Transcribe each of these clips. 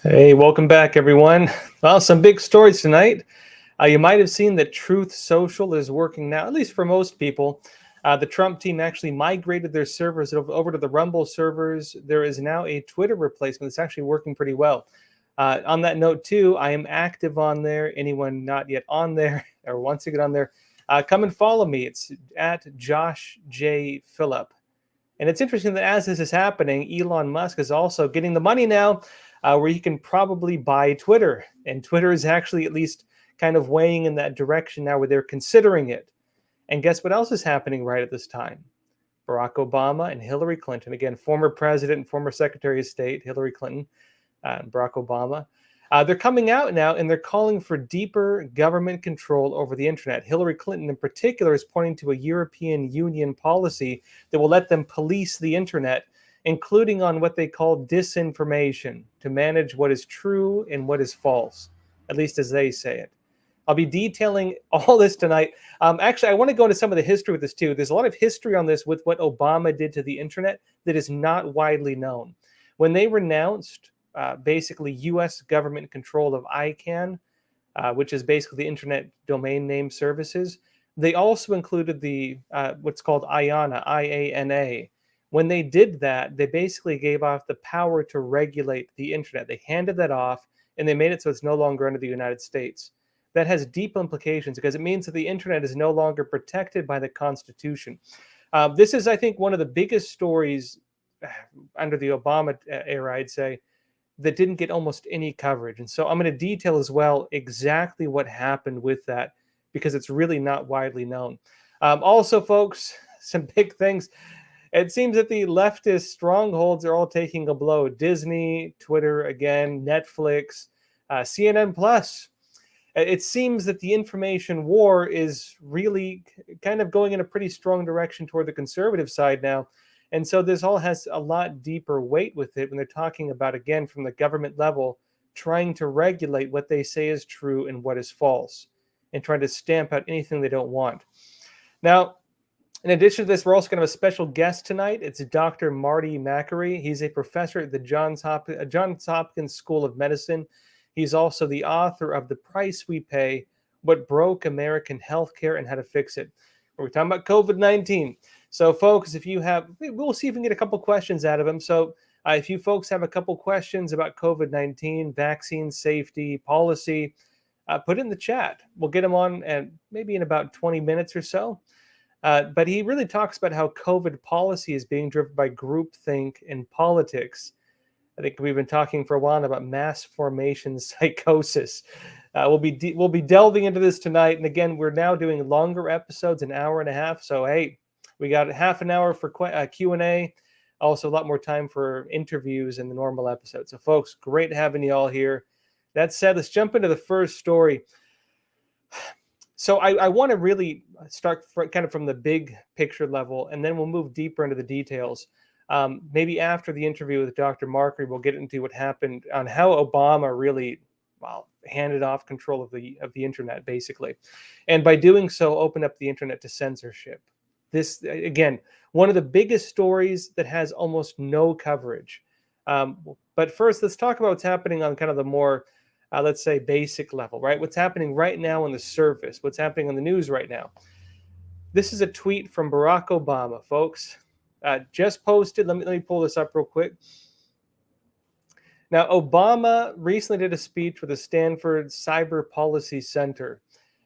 Hey, welcome back, everyone. Well, some big stories tonight. You might have seen that Truth Social is working now, at least for most people. The Trump team actually migrated their servers over to the Rumble servers. There is now a Twitter replacement that's actually working pretty well. On that note, too, I am active on there. Anyone not yet on there or wants to get on there, come and follow me. It's at Josh J. Phillip. And it's interesting that as this is happening, Elon Musk is also getting the money now where he can probably buy Twitter. And Twitter is actually at least kind of weighing in that direction now where they're considering it. And guess what else is happening right at this time? Barack Obama and Hillary Clinton, again, former president and former Secretary of State, Hillary Clinton and Barack Obama. They're coming out now and they're calling for deeper government control over the internet. Hillary Clinton, in particular, is pointing to a European Union policy that will let them police the internet, including on what they call disinformation, to manage what is true and what is false, at least as they say it. I'll be detailing all this tonight. Actually, I want to go into some of the history with this too. There's a lot of history on this with what Obama did to the internet that is not widely known. When they renounced basically U.S. government control of ICANN, which is basically the Internet Domain Name Services, they also included the what's called IANA, I-A-N-A. When they did that, they basically gave off the power to regulate the internet. They handed that off, and they made it so it's no longer under the United States. That has deep implications because it means that the internet is no longer protected by the Constitution. This is, I think, one of the biggest stories under the Obama era, I'd say, that didn't get almost any coverage. And so I'm going to detail as well exactly what happened with that because it's really not widely known. Also, folks, some big things. It seems that the leftist strongholds are all taking a blow. Disney, Twitter again, Netflix, CNN Plus. It seems that the information war is really kind of going in a pretty strong direction toward the conservative side now. And so this all has a lot deeper weight with it when they're talking about, again, from the government level, trying to regulate what they say is true and what is false, and trying to stamp out anything they don't want. Now, in addition to this, we're also going to have a special guest tonight. It's Dr. Marty Makary. He's a professor at the Johns Hopkins School of Medicine. He's also the author of The Price We Pay, What Broke American Healthcare and How to Fix It. We're talking about COVID-19. So, folks, if you have, we'll see if we can get a couple questions out of him. So, if you folks have a couple questions about COVID-19, vaccine safety, policy, put it in the chat. We'll get him on and maybe in about 20 minutes or so. But he really talks about how COVID policy is being driven by groupthink and politics. I think we've been talking for a while about mass formation psychosis. We'll be delving into this tonight. And again, we're now doing longer episodes, an hour and a half. So, hey, we got half an hour for Q&A. Also, a lot more time for interviews in the normal episode. So, folks, great having you all here. That said, let's jump into the first story. So I want to really start kind of from the big picture level, and then we'll move deeper into the details. Maybe after the interview with Dr. Makary, we'll get into what happened on how Obama really, handed off control of the internet, basically. And by doing so, opened up the internet to censorship. This, again, one of the biggest stories that has almost no coverage. But first, let's talk about what's happening on kind of the more, let's say, basic level, right? What's happening right now on the surface, what's happening on the news right now. This is a tweet from Barack Obama, folks. Just posted. Let me pull this up real quick. Now, Obama recently did a speech with the Stanford Cyber Policy Center.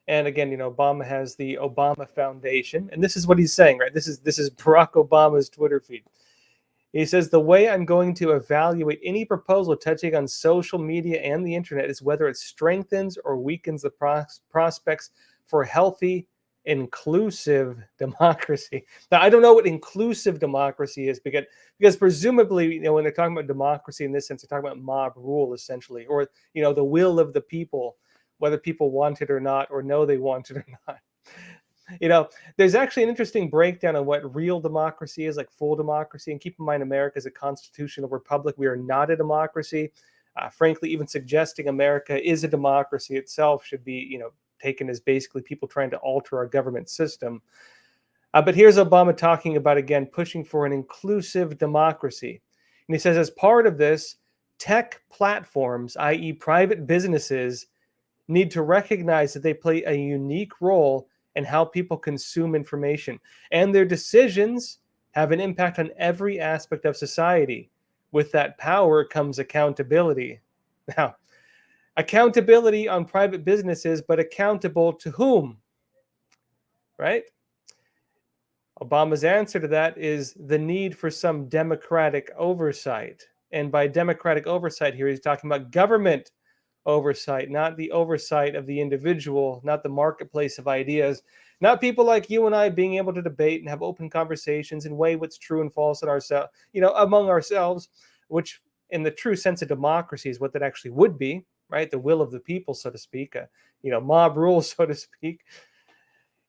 And again, Obama has the Obama Foundation. And this is what he's saying, right? This is Barack Obama's Twitter feed. He says, the way I'm going to evaluate any proposal touching on social media and the internet is whether it strengthens or weakens the prospects for healthy, inclusive democracy. Now, I don't know what inclusive democracy is because presumably, when they're talking about democracy in this sense, they're talking about mob rule, essentially, or, the will of the people, whether people want it or not, or know they want it or not. There's actually an interesting breakdown on what real democracy is, like full democracy. And keep in mind, America is a constitutional republic. We are not a democracy. Frankly, even suggesting America is a democracy itself should be, taken as basically people trying to alter our government system. But here's Obama talking about, again, pushing for an inclusive democracy. And he says, as part of this, tech platforms, i.e. private businesses, need to recognize that they play a unique role in how people consume information, and their decisions have an impact on every aspect of society. With that power comes accountability. Now, accountability on private businesses, but accountable to whom? Right? Obama's answer to that is the need for some democratic oversight. And by democratic oversight here, he's talking about government oversight, not the oversight of the individual, not the marketplace of ideas, not people like you and I being able to debate and have open conversations and weigh what's true and false in ourselves, among ourselves, which in the true sense of democracy is what that actually would be, right? The will of the people, so to speak, mob rule, so to speak.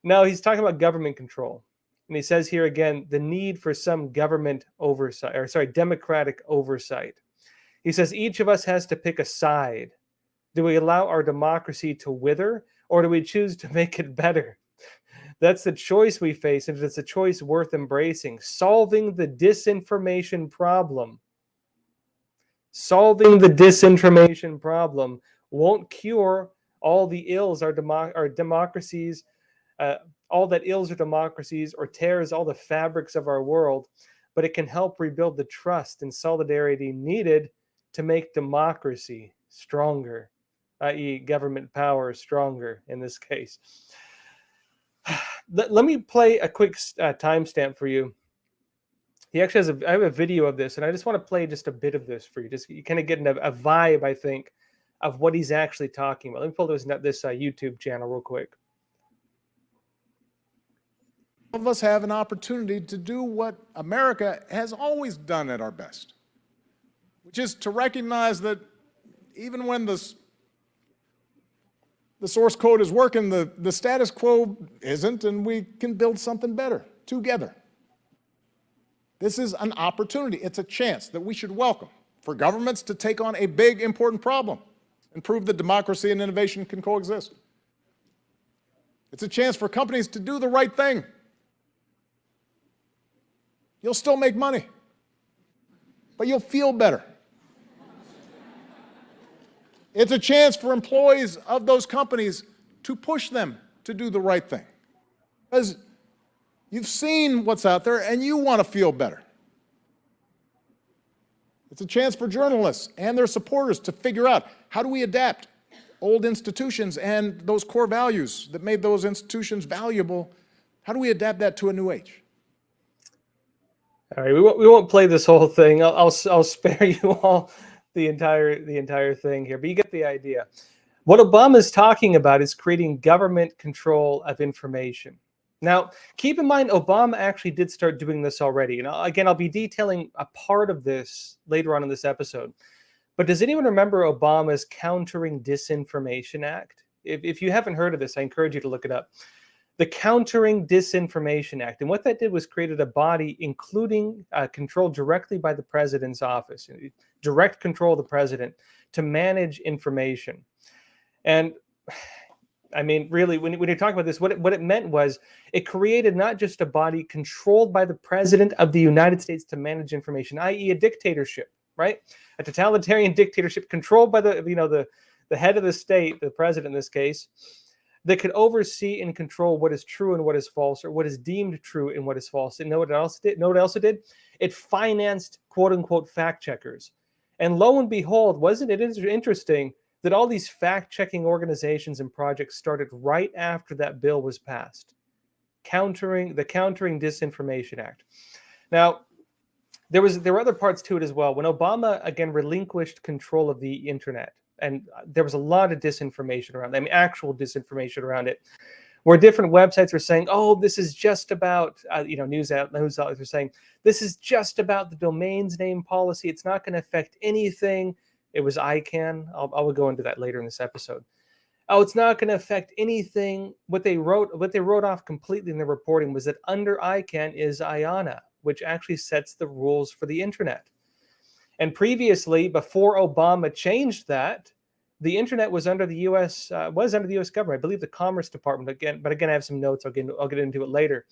No, he's talking about government control. And he says here again, the need for some government oversight, democratic oversight. He says each of us has to pick a side. Do we allow our democracy to wither, or do we choose to make it better? That's the choice we face, and it's a choice worth embracing. Solving the disinformation problem. Solving the disinformation problem won't cure all the ills our democracies, all that ills our democracies or tears all the fabrics of our world, but it can help rebuild the trust and solidarity needed to make democracy stronger, i.e. government power stronger in this case. Let me play a quick timestamp for you. He actually has I have a video of this, and I just want to play just a bit of this for you. Just you kind of get a vibe, I think, of what he's actually talking about. Let me pull this YouTube channel real quick. All of us have an opportunity to do what America has always done at our best, which is to recognize that even when the source code is working, the status quo isn't, and we can build something better together. This is an opportunity. It's a chance that we should welcome for governments to take on a big, important problem and prove that democracy and innovation can coexist. It's a chance for companies to do the right thing. You'll still make money, but you'll feel better. It's a chance for employees of those companies to push them to do the right thing. Because you've seen what's out there and you want to feel better. It's a chance for journalists and their supporters to figure out, how do we adapt old institutions and those core values that made those institutions valuable? How do we adapt that to a new age? All right, we won't play this whole thing. I'll spare you all the entire thing here, but you get the idea. What Obama is talking about is creating government control of information. Now, keep in mind, Obama actually did start doing this already. And again, I'll be detailing a part of this later on in this episode. But does anyone remember Obama's Countering Disinformation Act? If you haven't heard of this, I encourage you to look it up. The Countering Disinformation Act. And what that did was created a body including controlled directly by the president's office, direct control of the president to manage information. And I mean, really, when you're talking about this, what it meant was it created not just a body controlled by the president of the United States to manage information, i.e. a dictatorship, right? A totalitarian dictatorship controlled by the head of the state, the president in this case, that could oversee and control what is true and what is false, or what is deemed true and what is false. And know what else it did? It financed quote unquote fact checkers. And lo and behold, wasn't it interesting that all these fact-checking organizations and projects started right after that bill was passed, the Countering Disinformation Act. Now, there were other parts to it as well. When Obama, again, relinquished control of the internet, and there was a lot of disinformation around it, I mean, actual disinformation around it, where different websites were saying, oh, this is just about, news outlets are saying, this is just about the domain's name policy. It's not going to affect anything. It was ICANN. I will go into that later in this episode. Oh, it's not going to affect anything. What they wrote off completely in the reporting was that under ICANN is IANA, which actually sets the rules for the internet. And previously, before Obama changed that, the internet was under the U.S. Government. I believe the Commerce Department again. But again, I have some notes. I'll get into it later.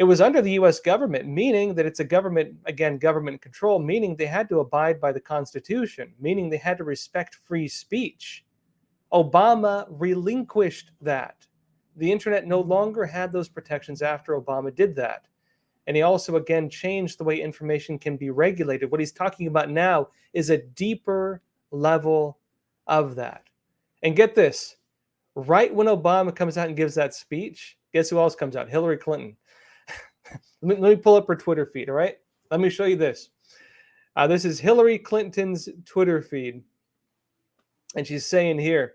It was under the US government, meaning that it's a government, again, government control, meaning they had to abide by the Constitution, meaning they had to respect free speech. Obama relinquished that. The internet no longer had those protections after Obama did that. And he also, again, changed the way information can be regulated. What he's talking about now is a deeper level of that. And get this, right when Obama comes out and gives that speech, guess who else comes out? Hillary Clinton. Let me pull up her Twitter feed, all right? Let me show you this. This is Hillary Clinton's Twitter feed. And she's saying here,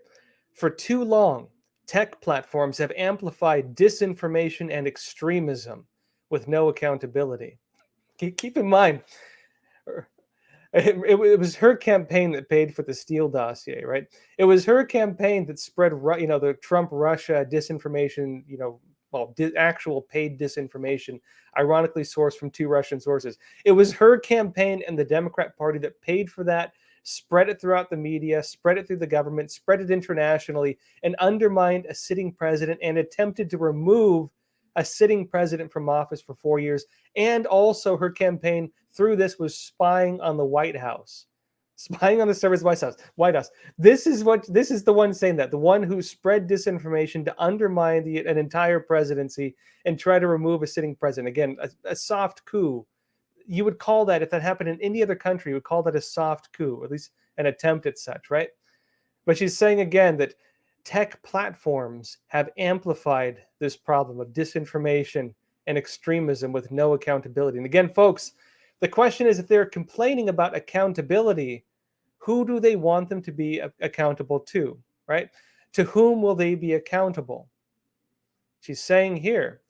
for too long, tech platforms have amplified disinformation and extremism with no accountability. Keep in mind, it was her campaign that paid for the Steele dossier, right? It was her campaign that spread, the Trump-Russia disinformation, actual paid disinformation, ironically sourced from 2 Russian sources. It was her campaign and the Democrat Party that paid for that, spread it throughout the media, spread it through the government, spread it internationally, and undermined a sitting president and attempted to remove a sitting president from office for 4 years. And also her campaign through this was spying on the White House. Spying on the servers of the White House. This is the one saying that, the one who spread disinformation to undermine an entire presidency and try to remove a sitting president. Again, a soft coup. You would call that, if that happened in any other country, you would call that a soft coup, or at least an attempt at such, right? But she's saying again that tech platforms have amplified this problem of disinformation and extremism with no accountability. And again, folks, the question is, if they're complaining about accountability, who do they want them to be accountable to, right? To whom will they be accountable? She's saying here,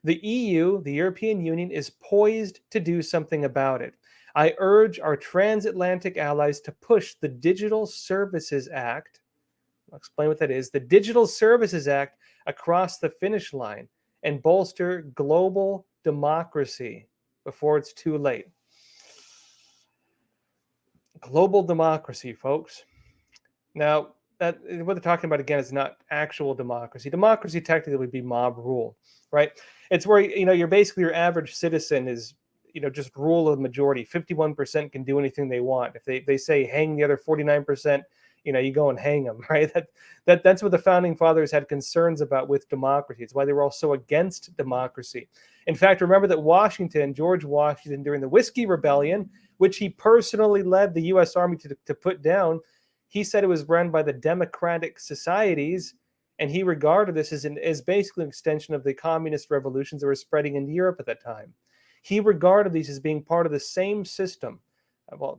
the EU, the European Union, is poised to do something about it. I urge our transatlantic allies to push the Digital Services Act, I'll explain what that is, the Digital Services Act across the finish line and bolster global democracy before it's too late. Global democracy, folks. Now, what they're talking about, again, is not actual democracy. Democracy technically would be mob rule, right? It's where, you're basically, your average citizen is, just rule of the majority. 51% can do anything they want. If they say hang the other 49%, you go and hang them, right? That's what the founding fathers had concerns about with democracy. It's why they were all so against democracy. In fact, remember that George Washington, during the Whiskey Rebellion, which he personally led the U.S. Army to put down, he said it was run by the democratic societies, and he regarded this as basically an extension of the communist revolutions that were spreading in Europe at that time. He regarded these as being part of the same system,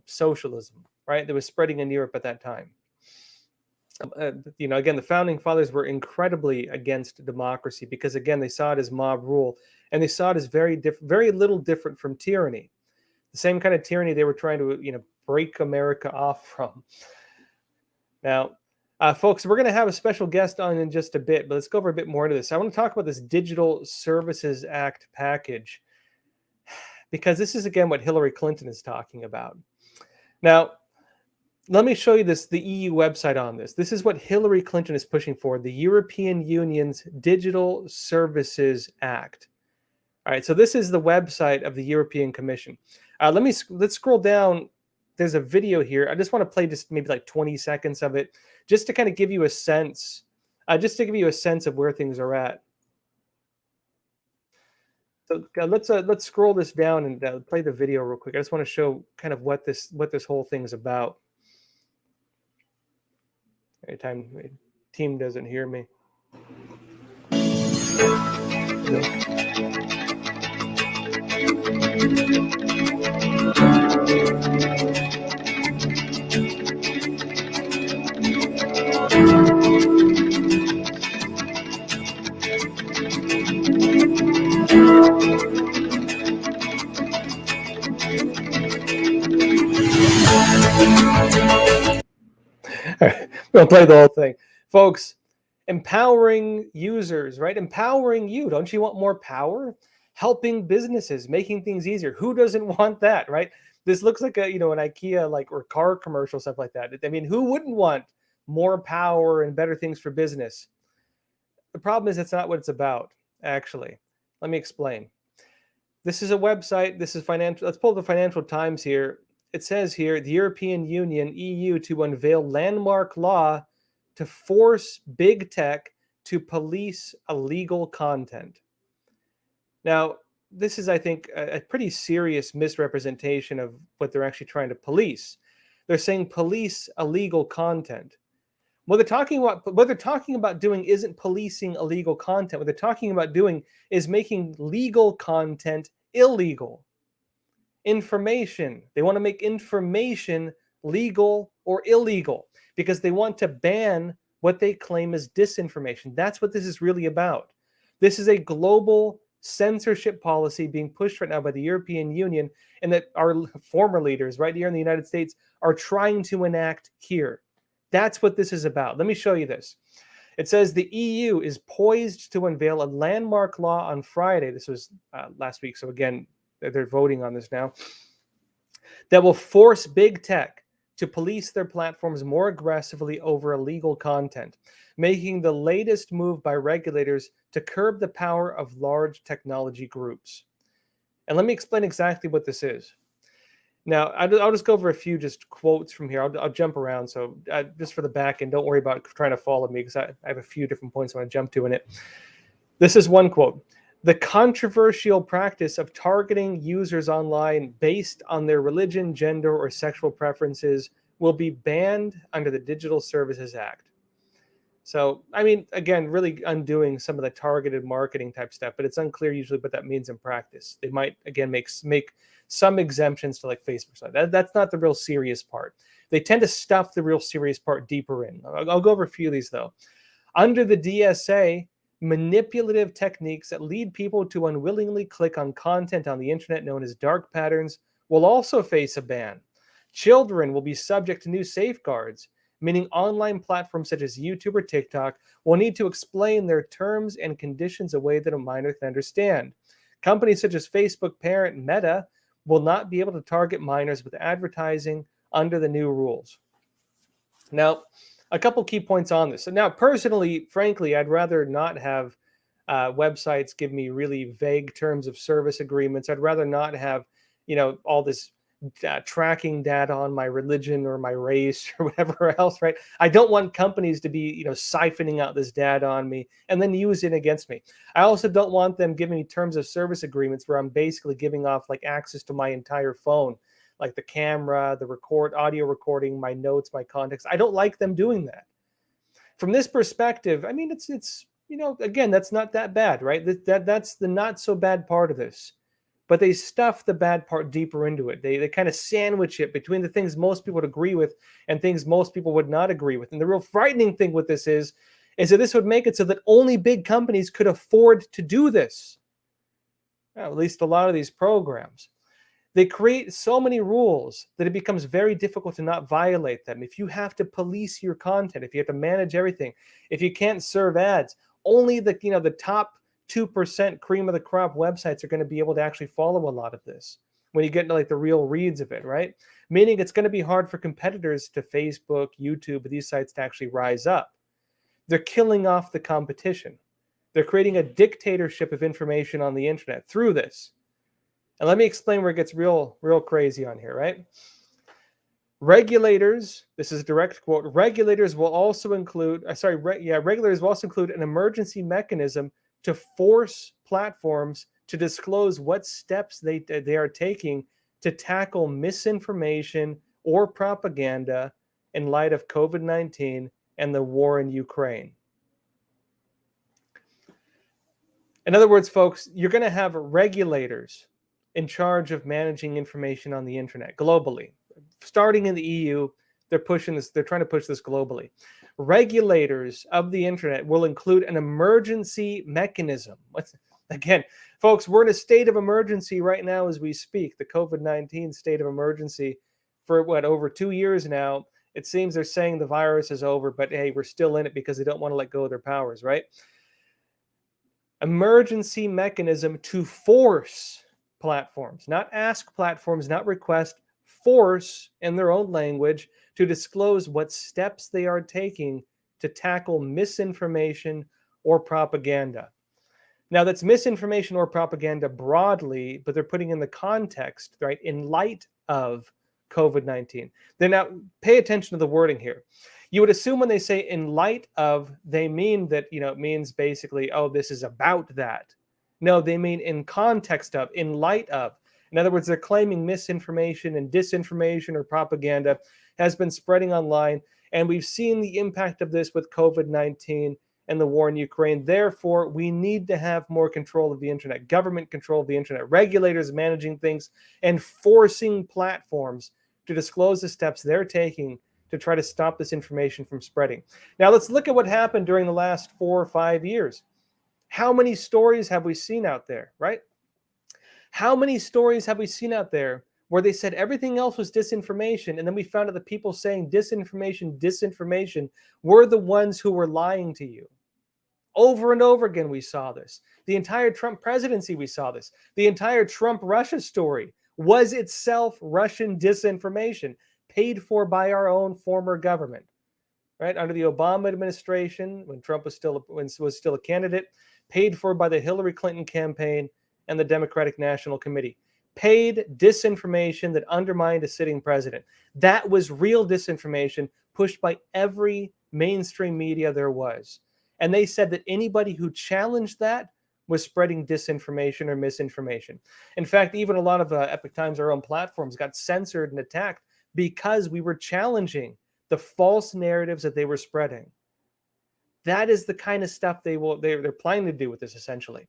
socialism, right, that was spreading in Europe at that time. Again, the founding fathers were incredibly against democracy because, again, they saw it as mob rule, and they saw it as very little different from tyranny. The same kind of tyranny they were trying to, break America off from. Now, folks, we're going to have a special guest on in just a bit, but let's go over a bit more into this. I want to talk about this Digital Services Act package because this is, again, what Hillary Clinton is talking about. Now, let me show you the EU website on this. This is what Hillary Clinton is pushing for, the European Union's Digital Services Act. All right, so this is the website of the European Commission. Let's scroll down. There's a video here. I just want to play just maybe like 20 seconds of it, just to kind of give you a sense, of where things are at. So let's scroll this down and play the video real quick. I just want to show kind of what this whole thing's about. Anytime my team doesn't hear me. All right, we'll play the whole thing. Folks, empowering users, right? Empowering you. Don't you want more power? Helping businesses, making things easier. Who doesn't want that, right? This looks like an IKEA or car commercial, stuff like that. I mean, who wouldn't want more power and better things for business? The problem is that's not what it's about, actually. Let me explain. This is a website. This is financial. Let's pull the Financial Times here. It says here, the European Union, EU, to unveil landmark law to force big tech to police illegal content. Now, this is, I think, a pretty serious misrepresentation of what they're actually trying to police. They're saying police illegal content. What they're talking about doing isn't policing illegal content. What they're talking about doing is making legal content illegal. Information. They want to make information legal or illegal because they want to ban what they claim is disinformation. That's what this is really about. This is a global censorship policy being pushed right now by the European Union, and that our former leaders right here in the United States are trying to enact here. That's what this is about. Let me show you this. It says the EU is poised to unveil a landmark law on Friday. This was last week, so again, they're voting on this now, that will force big tech to police their platforms more aggressively over illegal content, making the latest move by regulators to curb the power of large technology groups. And let me explain exactly what this is. Now, I'll just go over a few just quotes from here. I'll jump around, so just for the back end, don't worry about trying to follow me because I have a few different points I want to jump to in it. This is one quote. The controversial practice of targeting users online based on their religion, gender, or sexual preferences will be banned under the Digital Services Act. So, I mean, again, really undoing some of the targeted marketing type stuff, but it's unclear usually what that means in practice. They might, again, make some exemptions to like Facebook. So that's not the real serious part. They tend to stuff the real serious part deeper in. I'll go over a few of these, though. Under the DSA, manipulative techniques that lead people to unwillingly click on content on the internet known as dark patterns will also face a ban. Children will be subject to new safeguards, meaning online platforms such as YouTube or TikTok will need to explain their terms and conditions a way that a minor can understand. Companies such as Facebook parent Meta will not be able to target minors with advertising under the new rules. Now, a couple key points on this. So now, personally, frankly, I'd rather not have websites give me really vague terms of service agreements. I'd rather not have, all this tracking data on my religion or my race or whatever else, right? I don't want companies to be, siphoning out this data on me and then use it against me. I also don't want them giving me terms of service agreements where I'm basically giving off like access to my entire phone, like the camera, the audio recording, my notes, my contacts. I don't like them doing that. From this perspective, I mean, it's again, that's not that bad, right? That's the not so bad part of this. But they stuff the bad part deeper into it. They kind of sandwich it between the things most people would agree with and things most people would not agree with. And the real frightening thing with this is that this would make it so that only big companies could afford to do this. Well, at least a lot of these programs. They create so many rules that it becomes very difficult to not violate them. If you have to police your content, if you have to manage everything, if you can't serve ads, only the top 2% cream of the crop websites are going to be able to actually follow a lot of this when you get into like the real reads of it, right? Meaning it's going to be hard for competitors to Facebook, YouTube, these sites to actually rise up. They're killing off the competition. They're creating a dictatorship of information on the internet through this. And let me explain where it gets real crazy on here, right? Regulators, this is a direct quote, regulators will also include an emergency mechanism to force platforms to disclose what steps they are taking to tackle misinformation or propaganda in light of COVID-19 and the war in Ukraine. In other words, folks, you're going to have regulators in charge of managing information on the internet globally. Starting in the EU, they're trying to push this globally. Regulators of the internet will include an emergency mechanism. Again, folks, we're in a state of emergency right now as we speak, the COVID-19 state of emergency for over 2 years now. It seems they're saying the virus is over, but hey, we're still in it because they don't want to let go of their powers, right? Emergency mechanism to force platforms, not ask platforms, not request, force in their own language to disclose what steps they are taking to tackle misinformation or propaganda. Now, that's misinformation or propaganda broadly, but they're putting in the context, right, in light of COVID-19. Then now, pay attention to the wording here. You would assume when they say in light of, they mean that, it means basically, oh, this is about that. No, they mean in context of, in light of. In other words, they're claiming misinformation and disinformation or propaganda has been spreading online. And we've seen the impact of this with COVID-19 and the war in Ukraine. Therefore, we need to have more control of the internet, government control of the internet, regulators managing things, and forcing platforms to disclose the steps they're taking to try to stop this information from spreading. Now, let's look at what happened during the last 4 or 5 years. How many stories have we seen out there, right? How many stories have we seen out there where they said everything else was disinformation, and then we found out the people saying disinformation were the ones who were lying to you? Over and over again, we saw this. The entire Trump presidency, we saw this. The entire Trump-Russia story was itself Russian disinformation, paid for by our own former government, right? Under the Obama administration, when Trump was still a candidate, paid for by the Hillary Clinton campaign and the Democratic National Committee. Paid disinformation that undermined a sitting president. That was real disinformation pushed by every mainstream media there was. And they said that anybody who challenged that was spreading disinformation or misinformation. In fact, even a lot of Epoch Times, our own platforms, got censored and attacked because we were challenging the false narratives that they were spreading. That is the kind of stuff they're planning to do with this, essentially.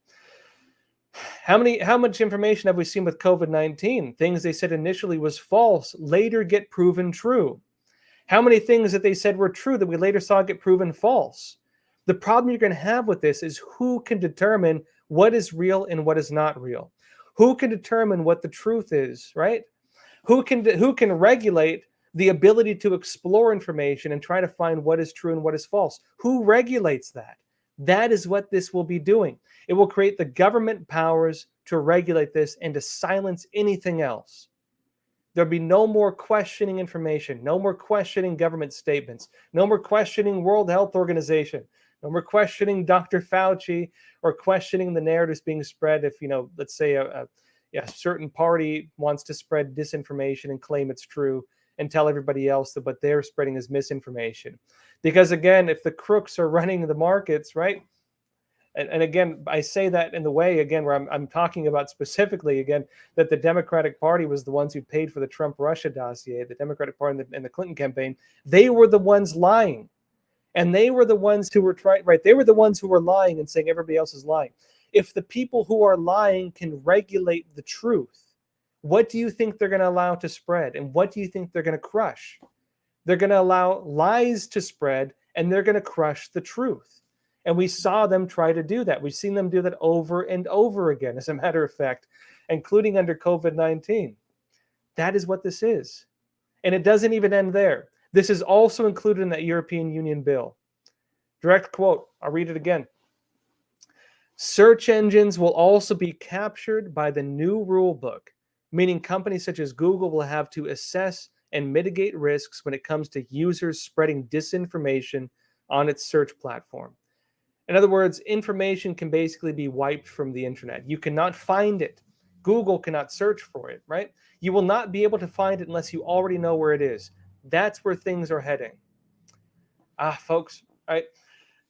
How much information have we seen with COVID-19? Things they said initially was false, later get proven true. How many things that they said were true that we later saw get proven false? The problem you're going to have with this is who can determine what is real and what is not real? Who can determine what the truth is, right? Who can regulate the ability to explore information and try to find what is true and what is false? Who regulates that? That is what this will be doing. It will create the government powers to regulate this and to silence anything else. There'll be no more questioning information, no more questioning government statements, no more questioning World Health Organization, no more questioning Dr. Fauci, or questioning the narratives being spread if, let's say a certain party wants to spread disinformation and claim it's true and tell everybody else that what they're spreading is misinformation. Because again, if the crooks are running the markets, right? And again, I say that in the way, again, where I'm talking about specifically, again, that the Democratic Party was the ones who paid for the Trump-Russia dossier, the Democratic Party and the Clinton campaign. They were the ones lying. And they were the ones who were they were the ones who were lying and saying everybody else is lying. If the people who are lying can regulate the truth, what do you think they're going to allow to spread? And what do you think they're going to crush? They're going to allow lies to spread, and they're going to crush the truth. And we saw them try to do that. We've seen them do that over and over again, as a matter of fact, including under COVID-19. That is what this is. And it doesn't even end there. This is also included in that European Union bill. Direct quote, I'll read it again. Search engines will also be captured by the new rule book, meaning companies such as Google will have to assess and mitigate risks when it comes to users spreading disinformation on its search platform. In other words, information can basically be wiped from the internet. You cannot find it. Google cannot search for it, right? You will not be able to find it unless you already know where it is. That's where things are heading. Folks, right?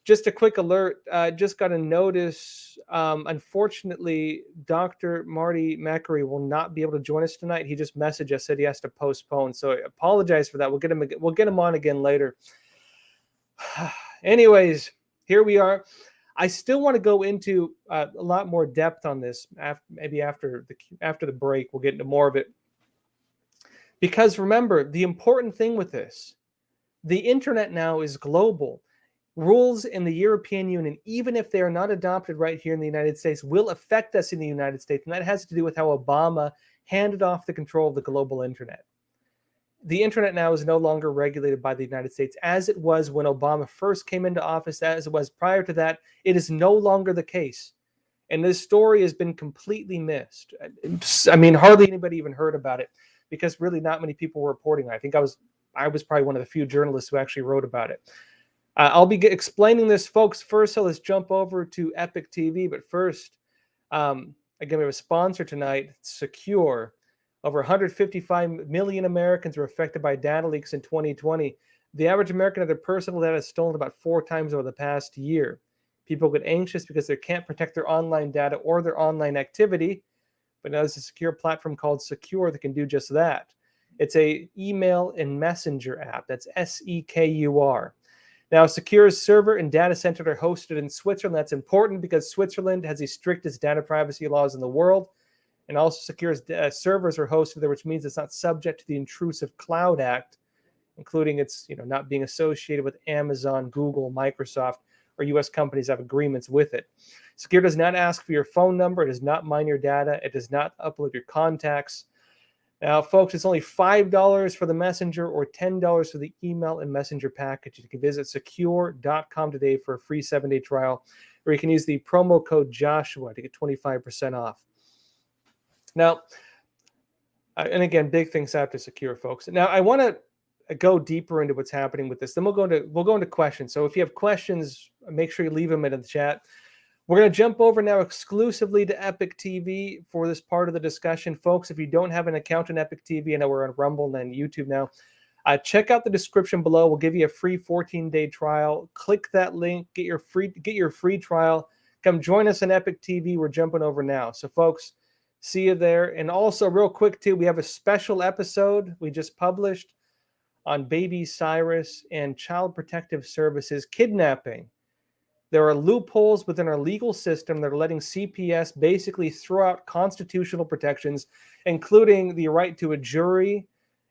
Just a quick alert. Just got a notice. Unfortunately, Dr. Marty Makary will not be able to join us tonight. He just messaged us, said he has to postpone. So I apologize for that. We'll get him on again later. Anyways, here we are. I still want to go into a lot more depth on this. Maybe after the break, we'll get into more of it. Because remember, the important thing with this, the internet now is global. Rules in the European Union, even if they are not adopted right here in the United States, will affect us in the United States. And that has to do with how Obama handed off the control of the global internet. The internet now is no longer regulated by the United States as it was when Obama first came into office, as it was prior to that. It is no longer the case. And this story has been completely missed. I mean, hardly anybody even heard about it because really not many people were reporting on it. I think I was probably one of the few journalists who actually wrote about it. I'll be explaining this, folks. First, so let's jump over to Epic TV. But first, again, we have a sponsor tonight, Secure. Over 155 million Americans were affected by data leaks in 2020. The average American had their personal data stolen about 4 times over the past year. People get anxious because they can't protect their online data or their online activity. But now there's a secure platform called Secure that can do just that. It's a email and messenger app. That's Secur. Now, Secure's server and data center are hosted in Switzerland. That's important because Switzerland has the strictest data privacy laws in the world. And also Secure's servers are hosted there, which means it's not subject to the Intrusive Cloud Act, including its not being associated with Amazon, Google, Microsoft, or U.S. companies have agreements with it. Secure does not ask for your phone number. It does not mine your data. It does not upload your contacts. Now, folks, it's only $5 for the messenger or $10 for the email and messenger package. You can visit secure.com today for a free 7-day trial, or you can use the promo code Joshua to get 25% off. Now, and again, big things out to Secure, folks. Now, I want to go deeper into what's happening with this. Then we'll go into questions. So if you have questions, make sure you leave them in the chat. We're going to jump over now exclusively to Epic TV for this part of the discussion. Folks, if you don't have an account on Epic TV, I know we're on Rumble and YouTube now, check out the description below. We'll give you a free 14-day trial. Click that link, get your free trial. Come join us on Epic TV. We're jumping over now. So, folks, see you there. And also, real quick, too, we have a special episode we just published on Baby Cyrus and Child Protective Services kidnapping. There are loopholes within our legal system that are letting CPS basically throw out constitutional protections, including the right to a jury,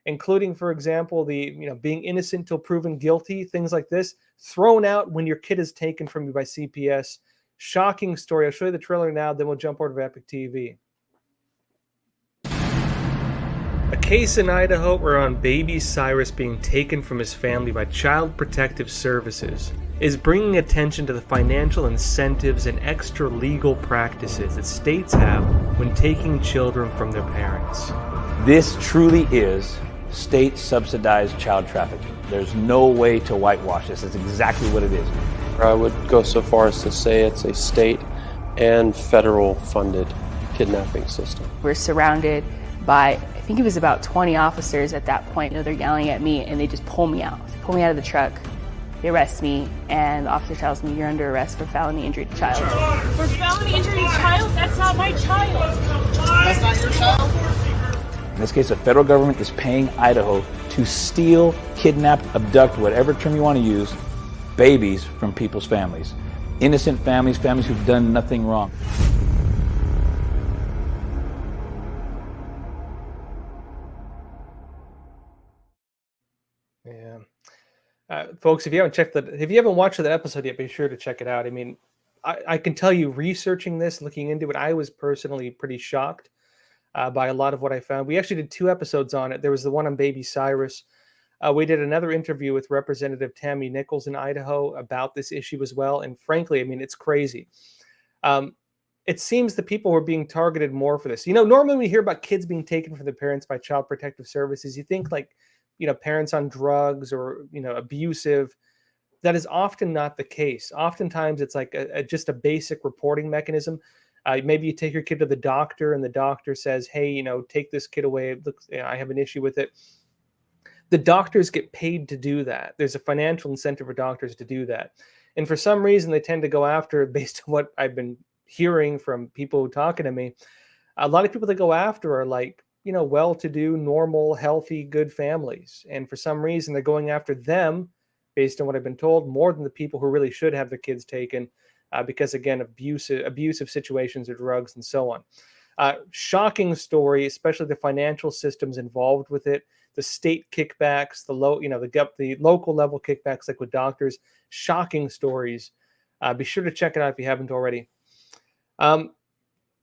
including, for example, the being innocent till proven guilty, things like this, thrown out when your kid is taken from you by CPS. Shocking story. I'll show you the trailer now, then we'll jump over to Epic TV. A case in Idaho whereon baby Cyrus being taken from his family by Child Protective Services is bringing attention to the financial incentives and extra legal practices that states have when taking children from their parents. This truly is state-subsidized child trafficking. There's no way to whitewash this. It's exactly what it is. I would go so far as to say it's a state and federal funded kidnapping system. We're surrounded by, I think it was about 20 officers at that point. They're yelling at me and they just pull me out. Pull me out of the truck. They arrest me, and the officer tells me, you're under arrest for felony injury to child. For felony injury to child? That's not my child. That's not your child? In this case, the federal government is paying Idaho to steal, kidnap, abduct, whatever term you want to use, babies from people's families. Innocent families, families who've done nothing wrong. Yeah. Folks, if you haven't watched that episode yet, be sure to check it out. I mean, I can tell you, researching this, looking into it, I was personally pretty shocked by a lot of what I found. We actually did 2 episodes on it. There was the one on baby Cyrus. We did another interview with Representative Tammy Nichols in Idaho about this issue as well. And frankly, I mean, it's crazy. It seems the people who are being targeted more for this. Normally when we hear about kids being taken from their parents by Child Protective Services, you think like, parents on drugs or, abusive. That is often not the case. Oftentimes it's like just a basic reporting mechanism. Maybe you take your kid to the doctor and the doctor says, hey, take this kid away. Look, I have an issue with it. The doctors get paid to do that. There's a financial incentive for doctors to do that. And for some reason, they tend to go after, based on what I've been hearing from people talking to me, a lot of people that go after are like, well-to-do, normal, healthy, good families. And for some reason, they're going after them, based on what I've been told, more than the people who really should have their kids taken because, again, abusive situations or drugs and so on. Shocking story, especially the financial systems involved with it, the state kickbacks, the local level kickbacks like with doctors. Shocking stories. Be sure to check it out if you haven't already.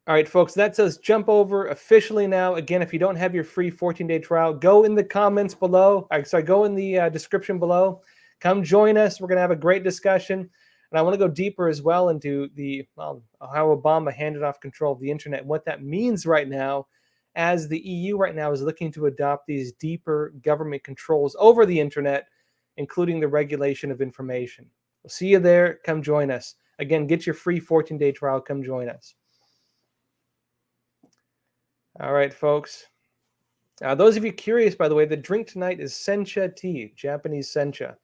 All right, folks, that says jump over officially now. Again, if you don't have your free 14-day trial, go in the comments below. Go in the description below. Come join us. We're going to have a great discussion. And I want to go deeper as well into how Obama handed off control of the internet and what that means right now, as the EU right now is looking to adopt these deeper government controls over the internet, including the regulation of information. We'll see you there. Come join us. Again, get your free 14-day trial. Come join us. All right, folks. Those of you curious, by the way, the drink tonight is sencha tea, Japanese sencha.